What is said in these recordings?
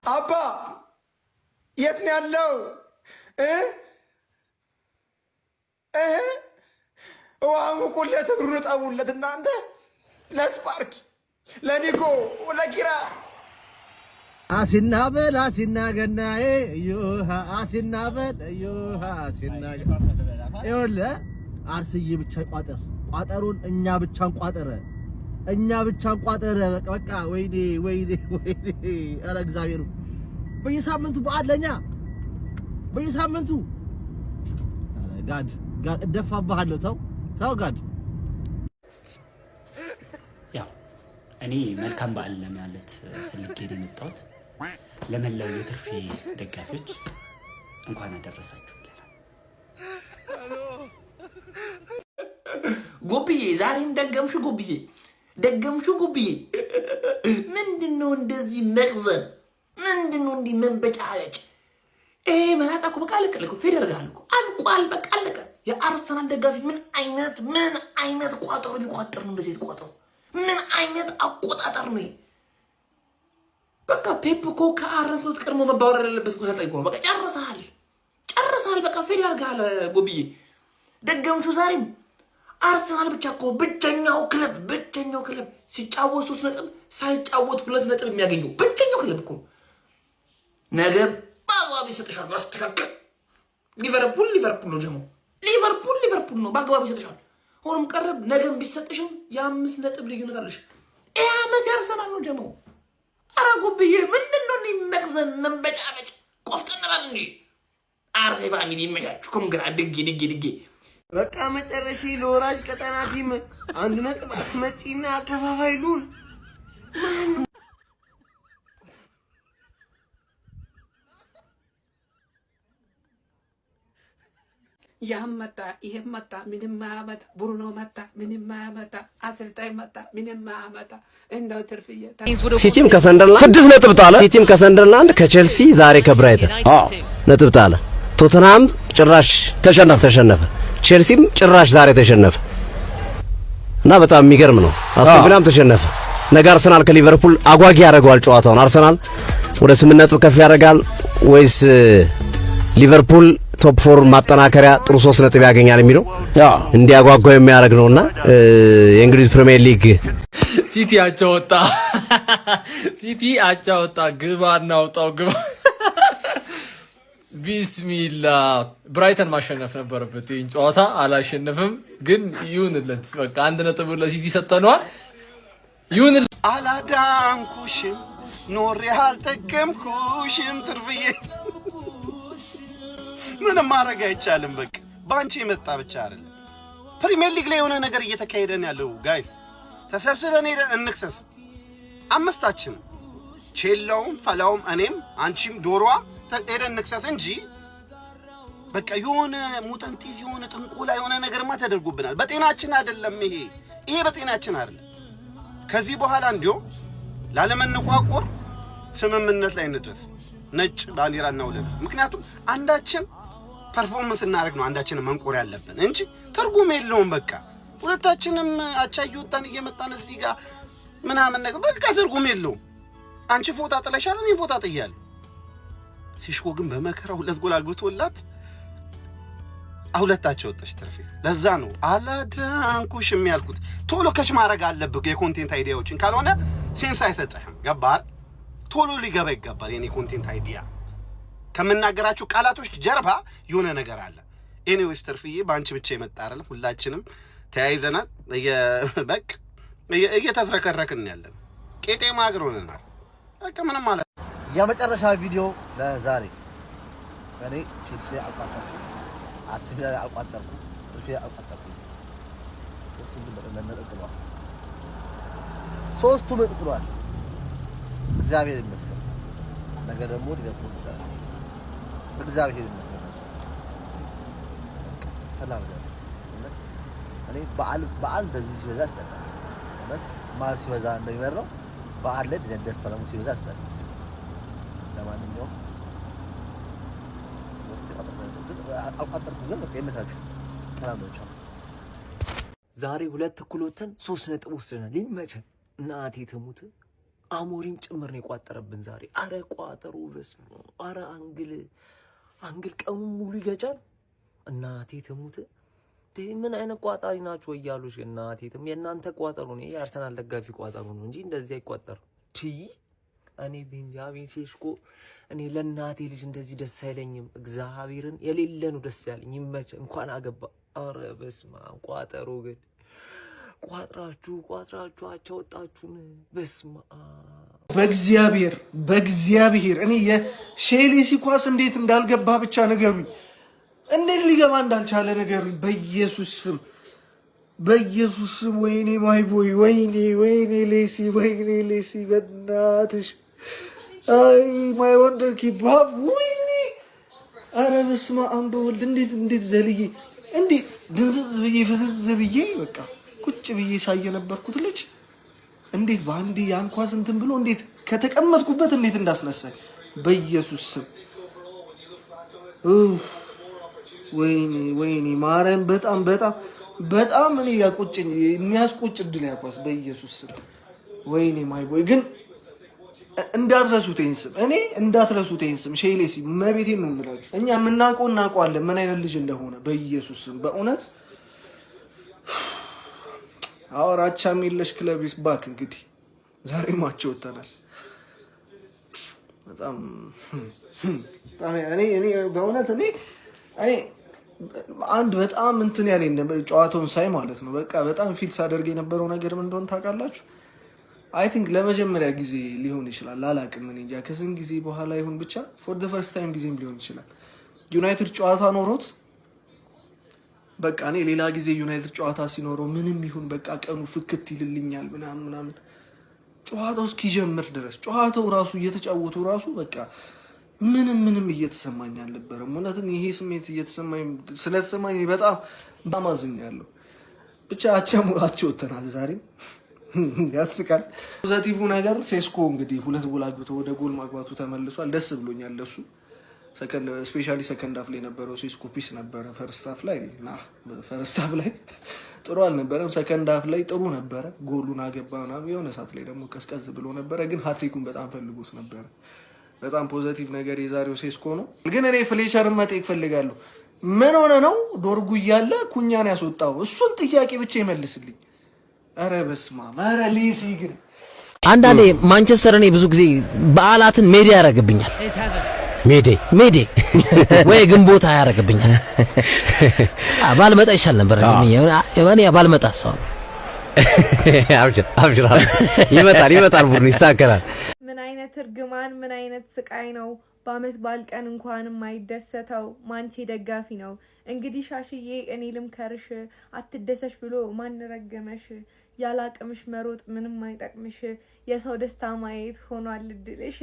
አባ የት ነው ያለው? ሙቁለት እግሩን ጠቡለት እናንተ ለስፓርክ ለኒኮ ለኪራ አሲናበል አሲናገናዬ ዮሃ አሲናበል ዮሃ አሲናገ ይኸውልህ አርስዬ ብቻ ቋጠር ቋጠሩን እኛ ብቻ እንቋጠር በቃ ወይኔ ኧረ እግዚአብሔር በየሳምንቱ በዓል ለኛ በየሳምንቱ ጋድ እደፋብሃለሁ ተው ጋድ ያው እኔ መልካም በዓል ለማለት ፈልጌ ነው የመጣሁት ለመላው የትርፌ ደጋፊዎች እንኳን አደረሳችሁ ጎብዬ ዛሬም ደገምሹ ጎብዬ ምንድነው እንደዚህ መቅዘን ምንድነው እንዲህ መንበጫለጭ መላጣ እኮ በቃ አለቀ ፌደርጋል እኮ አልቋል በቃ አለቀ የአርሰናል ደጋፊ ምን አይነት ቋጠሮ ሊቋጠር ነው እንደዚህ ቋጠሮ ምን አይነት አቆጣጠር ነው በቃ ፔፕ እኮ ከአርሰናል ቀድሞ መባወር ያለበት እኮ ሰጠኝ እኮ በቃ ጨርሰሃል በቃ ፌደርጋል ጎብዬ ደገምሹ ዛሬም አርሰናል ብቻ እኮ ብቸኛው ክለብ ሲጫወት 3 ነጥብ ሳይጫወት 2 ነጥብ የሚያገኘው ብቸኛው ክለብ እኮ ነገ በአግባብ ይሰጥሻል ማስተካከል ሊቨርፑል ነው ደግሞ ሊቨርፑል ነው በአግባብ ይሰጥሻል ሆኖም ቀረብ ነገም ቢሰጥሽም የ5 ነጥብ ልዩነት አለሽ አመት ያርሰናል ነው ደግሞ አራጉብዬ ምንድነው እንደሚመክዘን መንበጫበጭ ቆፍጠን ባል እንዴ አርሴ ፋሚሊ ይመያችሁ ኮንግራ ድጌ በቃ መጨረሻ ለወራጅ ቀጠና ቲም 1 ነጥብ አስመጪና አከፋፋይሉን ያመጣ ይሄም መጣ ምንም ማያመጣ ብሩኖ መጣ ምንም ማያመጣ አሰልጣኝ መጣ ምንም ማያመጣ እንደው ትርፍዬ ሲቲም ከሰንደርላንድ 6 ነጥብ ጣለ። ሲቲም ከሰንደርላንድ ከቼልሲ ዛሬ ከብራይተን ነጥብ ጣለ። ቶተንሃም ጭራሽ ተሸነፈ። ቼልሲም ጭራሽ ዛሬ ተሸነፈ እና በጣም የሚገርም ነው። አስቶን ቪላም ተሸነፈ። ነገ አርሰናል ከሊቨርፑል አጓጊ ያደርገዋል ጨዋታውን። አርሰናል ወደ 8 ነጥብ ከፍ ያደርጋል ወይስ ሊቨርፑል ቶፕ 4 ማጠናከሪያ ጥሩ 3 ነጥብ ያገኛል የሚለው እንዲያጓጓው የሚያደርግ ነውና የእንግሊዝ ፕሪሚየር ሊግ ሲቲ አቻወጣ ግባ እናውጣው ግባ ቢስሚላ ብራይተን ማሸነፍ ነበረበት ይህን ጨዋታ አላሸነፈም ግን ይሁንለት በቃ 1 ነጥብ ለሲቲ ሰጠነዋል ይሁን አላዳንኩሽም ኖሬ አልጠቀምኩሽም ትርፍዬ ምንም ማድረግ አይቻልም በቃ ባንቺ የመጣ ብቻ አይደለም ፕሪሚየር ሊግ ላይ የሆነ ነገር እየተካሄደ ነው ያለው ጋይስ ተሰብስበን ሄደን እንክሰስ አምስታችን ቼላውም ፈላውም እኔም አንቺም ዶሮዋ ሄደን እንክሰስ እንጂ በቃ የሆነ ሙጠንጢ የሆነ ጥንቆላ የሆነ ነገርማ ተደርጎብናል በጤናችን አይደለም ይሄ በጤናችን አይደለም ከዚህ በኋላ እንዲሁ ላለመነቋቆር ስምምነት ላይ እንድረስ ነጭ ባንዲራ እናውለን ምክንያቱም አንዳችን ፐርፎርማንስ እናደርግ ነው አንዳችንን መንቆር ያለብን እንጂ ትርጉም የለውም በቃ ሁለታችንም አቻ እየወጣን እየመጣን እዚህ ጋር ምናምን ነገር በቃ ትርጉም የለውም አንቺ ፎታ ጥለሻል እኔ ፎታ ጥያለሁ ሲሽኮ ግን በመከራ 2 ጎል አግብቶላት ሁለታቸው ወጣች ትርፌ ለዛ ነው አላዳንኩሽም ያልኩት ቶሎ ከች ማድረግ አለብህ የኮንቴንት አይዲያዎችን ካልሆነ ሴንስ አይሰጥህም ገባር ቶሎ ሊገባ ይገባል የኔ ኮንቴንት አይዲያ ከመናገራችሁ ቃላቶች ጀርባ የሆነ ነገር አለ ኤኒዌይስ ትርፍዬ ባንቺ ብቻ የመጣ አይደለም ሁላችንም ተያይዘናል በቃ እየተዝረከረክን ያለን ቄጤማ አገር ሆነናል በቃ ምንም ማለት የመጨረሻ ቪዲዮ ለዛሬ እኔ ቼልሲ አቋጣጣ አስተዳደር አቋጣጣ ትርፍዬ አቋጣጣ ሶስቱ ነጥሏል እግዚአብሔር ይመስገን ነገ ደግሞ ሊቨርፑል ይችላል እግዚአብሔር ይመስገን ሰላም ነው እኔ በዓል እንደዚህ ሲበዛ አስጠላኝ ማለት ማር ሲበዛ እንደሚመረው በዓል ላይ ደስ ሰላሙ ሲበዛ አስጠላኝ ለማንኛውም አቋጠርኩ ግን በቃ ይመታችሁ ሰላም ነው ዛሬ 2 እኩል ወተን 3 ነጥብ ወስደናል ይመቸን እናቴ ተሙት አሞሪም ጭምር ነው የቋጠረብን ዛሬ። አረ ቋጠሩ በስመ አብ። አረ አንግል ቀኑን ሙሉ ይገጫል። እናቴ ትሙት ምን አይነት ቋጣሪ ናቸው እያሉሽ እናቴ ትም የእናንተ ቋጠሩ ነው የአርሰናል ደጋፊ ቋጠሩ ነው እንጂ እንደዚህ አይቋጠርም። እኔ ቤንጃሚን ሴስኮ እኔ ለእናቴ ልጅ እንደዚህ ደስ አይለኝም። እግዚአብሔርን የሌለ ነው ደስ ያለኝ። ይመች እንኳን አገባ። አረ በስመ አብ ቋጠሩ ግን ቋጥራችሁ አቻወጣችሁን። በስመ አብ በእግዚአብሔር እኔ የቼልሲ ኳስ እንዴት እንዳልገባ ብቻ ንገሩኝ። እንዴት ሊገባ እንዳልቻለ ንገሩኝ። በኢየሱስ ስም ወይኔ ማይ ቦይ ወይኔ ሌሲ በእናትሽ አይ ማይ ወንደር ኪባብ ወይኔ አረ በስመ አብ በወልድ እንዴት ዘልዬ እንዴት ድንዝዝ ብዬ ፍዝዝ ብዬ በቃ ቁጭ ብዬ ሳየ ነበርኩት ልጅ እንዴት ባንዲ ያን ኳስ እንትን ብሎ እንዴት ከተቀመጥኩበት እንዴት እንዳስነሳኝ በኢየሱስ ስም ወይኔ ማርያም በጣም እኔ ያቆጨኝ የሚያስቆጭ እድል ያኳስ በኢየሱስ ስም ወይኔ ማይ ቦይ ግን እንዳትረሱት ይሄን ስም ቼልሲ መቤቴን ነው የምላችሁ። እኛ እናውቀዋለን ምን አይነት ልጅ እንደሆነ በኢየሱስ ስም በእውነት አወራቻም የለሽ ክለብስ ባክ እንግዲህ ዛሬ ማቸው ወተናል። በጣም እኔ በእውነት እኔ አንድ በጣም እንትን ያለኝ ጨዋታውን ሳይ ማለት ነው በቃ በጣም ፊል ሳደርግ የነበረው ነገር ምን እንደሆነ ታውቃላችሁ? አይ ቲንክ ለመጀመሪያ ጊዜ ሊሆን ይችላል አላውቅም እኔ እንጃ ከስንት ጊዜ በኋላ ይሁን ብቻ ፎር ዘ ፈርስት ታይም ጊዜም ሊሆን ይችላል ዩናይትድ ጨዋታ ኖሮት በቃ እኔ ሌላ ጊዜ ዩናይትድ ጨዋታ ሲኖረው ምንም ይሁን በቃ ቀኑ ፍክት ይልልኛል ምናምን ጨዋታው እስኪጀምር ድረስ ጨዋታው ራሱ እየተጫወቱ ራሱ በቃ ምንም እየተሰማኝ አልነበረም። እውነትን ይሄ ስሜት ስለተሰማኝ በጣም አዝኛለሁ። ብቻ አቻቸው ወተናል ዛሬም ያስቃል። ፖዚቲቭ ነገር ሴስኮ እንግዲህ 2 ጎል አግብቶ ወደ ጎል ማግባቱ ተመልሷል። ደስ ብሎኛል ለሱ። ስፔሻሊ ሰከንድ ሃፍ ላይ የነበረው ሴስኮ ፒስ ነበረ። ፈርስት ሃፍ ላይ ጥሩ አልነበረም። ሰከንድ ሃፍ ላይ ጥሩ ነበረ። ጎሉን አገባ ምናምን የሆነ ሰዓት ላይ ደግሞ ቀዝቀዝ ብሎ ነበረ። ግን ሃትሪኩን በጣም ፈልጎት ነበረ። በጣም ፖዚቲቭ ነገር የዛሬው ሴስኮ ነው። ግን እኔ ፍሌቸርን መጠየቅ ፈልጋለሁ። ምን ሆነ ነው ዶርጉ እያለ ኩኛን ያስወጣው? እሱን ጥያቄ ብቻ ይመልስልኝ። ኧረ በስመ አብ። ኧረ ሌሲ ግን አንዳንዴ ማንቸስተር እኔ ብዙ ጊዜ በዓላትን ሜዳ ያደርግብኛል። ሜዴ ወይ ግንቦት ያደርግብኛል። ባልመጣ ይሻል ነበር። እኔ ባልመጣ ሰው አብሽራ ይመጣል ቡድን ይስተካከላል። ምን አይነት እርግማን ምን አይነት ስቃይ ነው። በአመት በዓል ቀን እንኳን የማይደሰተው ማንቼ ደጋፊ ነው። እንግዲህ ሻሽዬ እኔ ልምከርሽ አትደሰሽ ብሎ ማን ረገመሽ? ያላቅምሽ መሮጥ ምንም አይጠቅምሽ። የሰው ደስታ ማየት ሆኗል እድልሽ።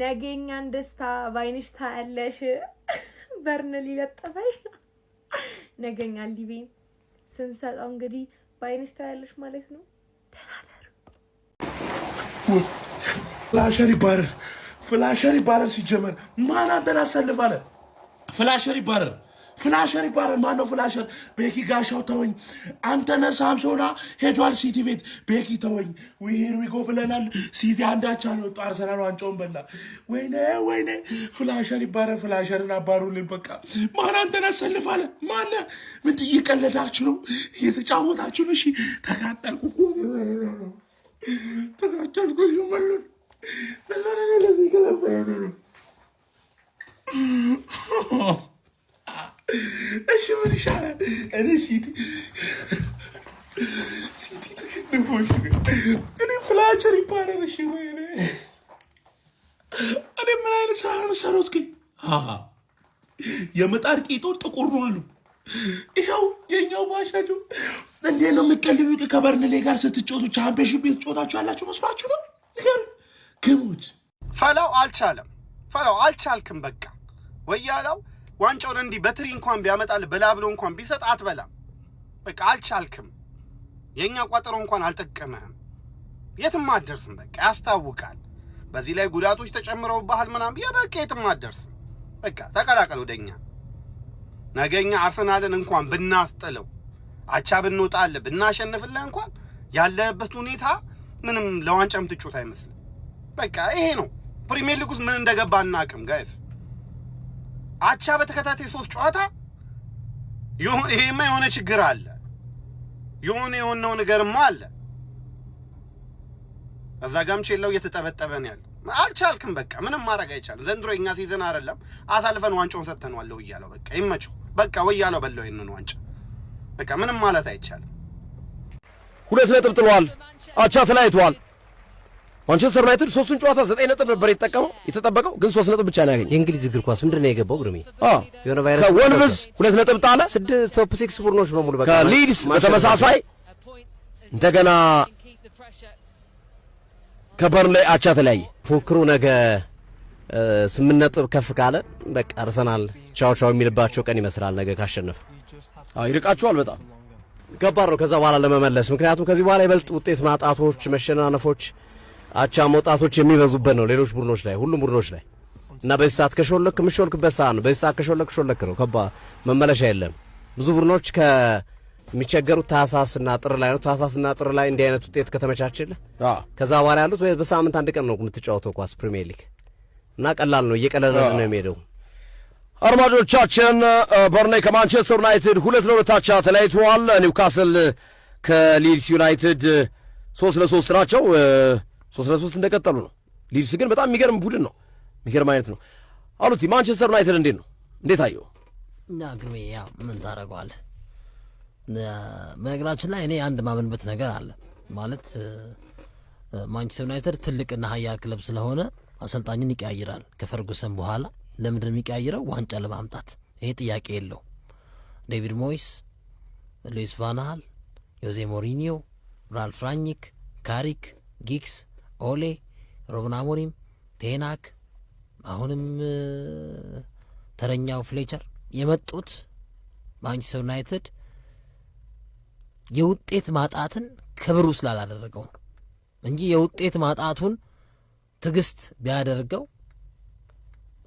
ነገኛን ደስታ ባይንሽ ታያለሽ። በርነል ይለጠፈሽ ነገኛ ሊቤን ስንሰጣው እንግዲህ ባይንሽ ታያለሽ ማለት ነው። ተናደር ፍላሸር ይባረር። ሲጀመር ማን አንተን አሰልፋለ? ፍላሸር ይባረር። ማን ነው ፍላሸር? ቤኪ ጋሻው ተወኝ። አንተነህ ሳምሶና ሄዷል ሲቲ ቤት። ቤኪ ተወኝ። ሂር ዊ ጎ ብለናል። ሲቲ አንዳቻ ነው ወጣ። አርሰናል ዋንጫውን በላ። ወይኔ ፍላሸር ይባረር። ፍላሸርን አባሩልን በቃ። ማን አንተን አሰልፋለ? ማን ምን እየቀለዳችሁ ነው? እየተጫወታችሁ ነው? እሺ ተቃጠልኩ ይመሉን እሺ ምን ይሻላል? እኔ ሲቲ ተከንፎሽ እኔ ፍላቸር ይባላል። እሺ ወይ እኔ ምን አይነት ስራ ነው ሰሩት? ግን የመጣር ቂጦ ጥቁር ነው አሉ። ይኸው የኛው ባሻቸው እንዴት ነው የምትቀልሉት? ከበርንሌ ጋር ስትጫወቱ ቻምፒዮንሺፕ የተጫወታችሁ ያላችሁ መስሏችሁ ነው? ነገር ግሙት። ፈላው አልቻልክም። በቃ ወያላው ዋንጫውን እንዲህ በትሪ እንኳን ቢያመጣልህ በላብሎ እንኳን ቢሰጥ አትበላም። በቃ አልቻልክም። የኛ ቋጠሮ እንኳን አልጠቀመህም። የትም አትደርስም። በቃ ያስታውቃል። በዚህ ላይ ጉዳቶች ተጨምረው ባህል ምናምን የበቃ የትም አትደርስም። በቃ ተቀላቀል ወደኛ። ነገኛ አርሰናልን እንኳን ብናስጥለው አቻ ብንወጣልህ ብናሸንፍልህ እንኳን ያለበት ሁኔታ ምንም ለዋንጫም ትጮት አይመስልም። በቃ ይሄ ነው ፕሪሚየር ሊግ ውስጥ ምን እንደገባ አናውቅም ጋይስ። አቻ በተከታታይ 3 ጨዋታ ይሄማ የሆነ ችግር አለ፣ የሆነው ነገርማ አለ። እዛ ጋም ቼላው እየተጠበጠበ ነው ያለው። አልቻልክም፣ በቃ ምንም ማድረግ አይቻልም። ዘንድሮ እኛ ሲዝን አይደለም አሳልፈን ዋንጫውን ሰጥተናል እያለው በቃ ይመቸው፣ በቃ ወያለው በለው ይሄንን ዋንጫ በቃ ምንም ማለት አይቻልም። 2 ነጥብ ጥሏል። አቻ ተለያይቷል። ማንቸስተር ዩናይትድ 3ቱን ጨዋታ 9 ነጥብ ነበር የተጠበቀው፣ ግን 3 ነጥብ ብቻ ነው ያገኘው። የእንግሊዝ እግር ኳስ ምንድነው የገባው ግርሜ? የሆነ ቫይረስ ከወልቭስ 2 ነጥብ ጣለ። 6 ቶፕ 6 ቡድኖች በሙሉ በቃ ከሊድስ በተመሳሳይ እንደገና ከበርንሌይ አቻ ተለያየ። ፉክክሩ ነገ 8 ነጥብ ከፍ ካለ በቃ አርሰናል ቻው ቻው የሚልባቸው ቀን ይመስላል። ነገ ካሸነፈ ይርቃቸዋል። በጣም ከባድ ነው ከዛ በኋላ ለመመለስ፣ ምክንያቱም ከዚህ በኋላ ይበልጥ ውጤት ማጣቶች፣ መሸናነፎች፣ አቻ መውጣቶች የሚበዙበት ነው ሌሎች ቡድኖች ላይ፣ ሁሉም ቡድኖች ላይ እና በዚህ ሰዓት ከሾለክ የምሾልክበት ሰዓት ነው። በዚህ ሰዓት ከሾለክ ነው። ከባድ መመለሻ የለም። ብዙ ቡድኖች የሚቸገሩት ታህሳስና ጥር ላይ ነው። ታህሳስና ጥር ላይ እንዲህ አይነት ውጤት ከተመቻችልህ ከዛ በኋላ ያሉት በሳምንት አንድ ቀን ነው የምትጫወተው ኳስ ፕሪሚየር ሊግ እና ቀላል ነው፣ እየቀለለ ነው የሚሄደው። አድማጮቻችን በርንሌይ ከማንቸስተር ዩናይትድ 2-2 አቻ ተለያይተዋል። ኒውካስል ከሊድስ ዩናይትድ 3-3 ናቸው። 3-3 እንደቀጠሉ ነው። ሊድስ ግን በጣም የሚገርም ቡድን ነው፣ የሚገርም አይነት ነው። አሉቲ ማንቸስተር ዩናይትድ እንዴት ነው? እንዴት አየው? እና ግርሜ ያው ምን ታደርገዋለህ? በነገራችን ላይ እኔ አንድ ማመንበት ነገር አለ ማለት ማንቸስተር ዩናይትድ ትልቅና ሀያል ክለብ ስለሆነ አሰልጣኝን ይቀያይራል ከፈርጉሰን በኋላ። ለምንድን የሚቀያይረው? ዋንጫ ለማምጣት። ይሄ ጥያቄ የለው። ዴቪድ ሞይስ፣ ሉዊስ ቫን ሃል፣ ዮዜ ሞሪኒዮ፣ ራልፍ ራኒክ፣ ካሪክ፣ ጊክስ፣ ኦሌ፣ ሮብን አሞሪም፣ ቴናክ፣ አሁንም ተረኛው ፍሌቸር የመጡት ማንቸስተር ዩናይትድ የውጤት ማጣትን ክብሩ ስላላደረገው ነው እንጂ የውጤት ማጣቱን ትግስት ቢያደርገው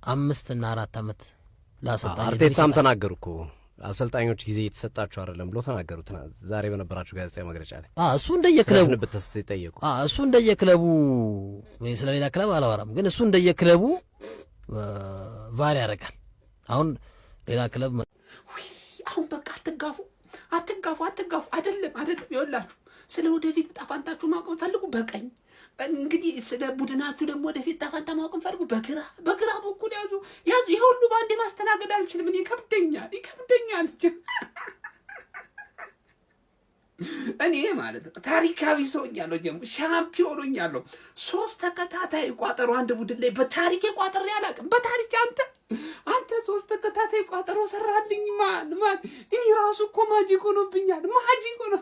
5 እና 4 ዓመት ላሰልጣኝ አርቴታም ተናገሩ እኮ አሰልጣኞች ጊዜ የተሰጣቸው አይደለም ብሎ ተናገሩ። ዛሬ በነበራቸው ጋዜጣዊ መግለጫ ላይ እሱ እንደየክለቡ ተጠየቁ። እሱ እንደየክለቡ ስለሌላ ክለብ አላወራም፣ ግን እሱ እንደየክለቡ ቫሪ ያደርጋል። አሁን ሌላ ክለብ አሁን በቃ አትጋፉ አይደለም ይኸውላችሁ፣ ስለ ወደፊት ዕጣ ፈንታችሁ ማወቅ ፈልጉ በቀኝ እንግዲህ ስለ ቡድናችሁ ደግሞ ወደፊት ዕጣ ፈንታ ማወቅ ፈልጉ በግራ በኩል ያዙ። ይሄ ሁሉ ባንዴ ማስተናገድ አልችልም፣ እኔ ይከብደኛል እኔ ማለት ታሪካዊ ሰውኛለሁ፣ ጀምሮ ሻምፒዮን ሆኛለሁ። 3 ተከታታይ ቋጠሮ አንድ ቡድን ላይ በታሪኬ ቋጥሬ አላውቅም። በታሪክ አንተ 3 ተከታታይ ቋጠሮ ሰራልኝ። ማን እኔ ራሱ እኮ ማጂክ ሆኖብኛል። ማጂክ ሆኖ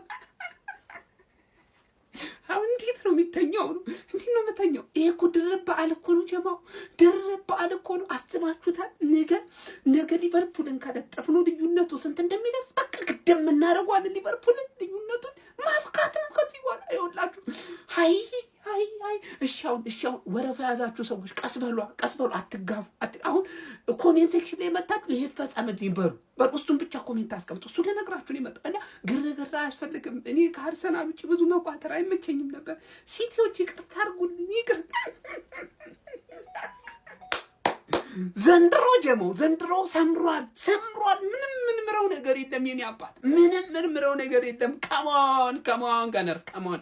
አሁን እንዴት ነው የሚተኛው? እንዴት ነው የምተኛው? ይሄ እኮ ድርብ በዓል እኮ ነው ጀማው፣ ድርብ በዓል እኮ ነው። አስባችሁታል? ነገ ሊቨርፑልን ከለጠፍነው ልዩነቱ ስንት እንደሚደርስ በቃ ግድም እናደርገዋለን። ሊቨርፑልን ልዩነቱን ማፍቃት ነው ከዚህ በኋላ ይኸውላችሁ። እሺ አሁን ወረፋ የያዛችሁ ሰዎች ቀስ በሉ፣ አትጋፉ። አሁን ኮሜንት ሴክሽን ላይ መጣችሁ ይሄ ፈጸመልኝ በሉ እሱን ብቻ ኮሜንት አስቀምጡ። እሱ ለነግራችሁ ነው የመጣው እና ግርግር አያስፈልግም። እኔ ከአርሰናል ውጭ ብዙ መቋጠር አይመቸኝም ነበር። ሲቲዎች ይቅርታ አድርጉልኝ፣ ይቅርታ። ዘንድሮ ሰምሯል። ምንም ምንምረው ነገር የለም የኔ አባት፣ ምንም ምንምረው ነገር የለም። ከማን ጋነርስ ከማን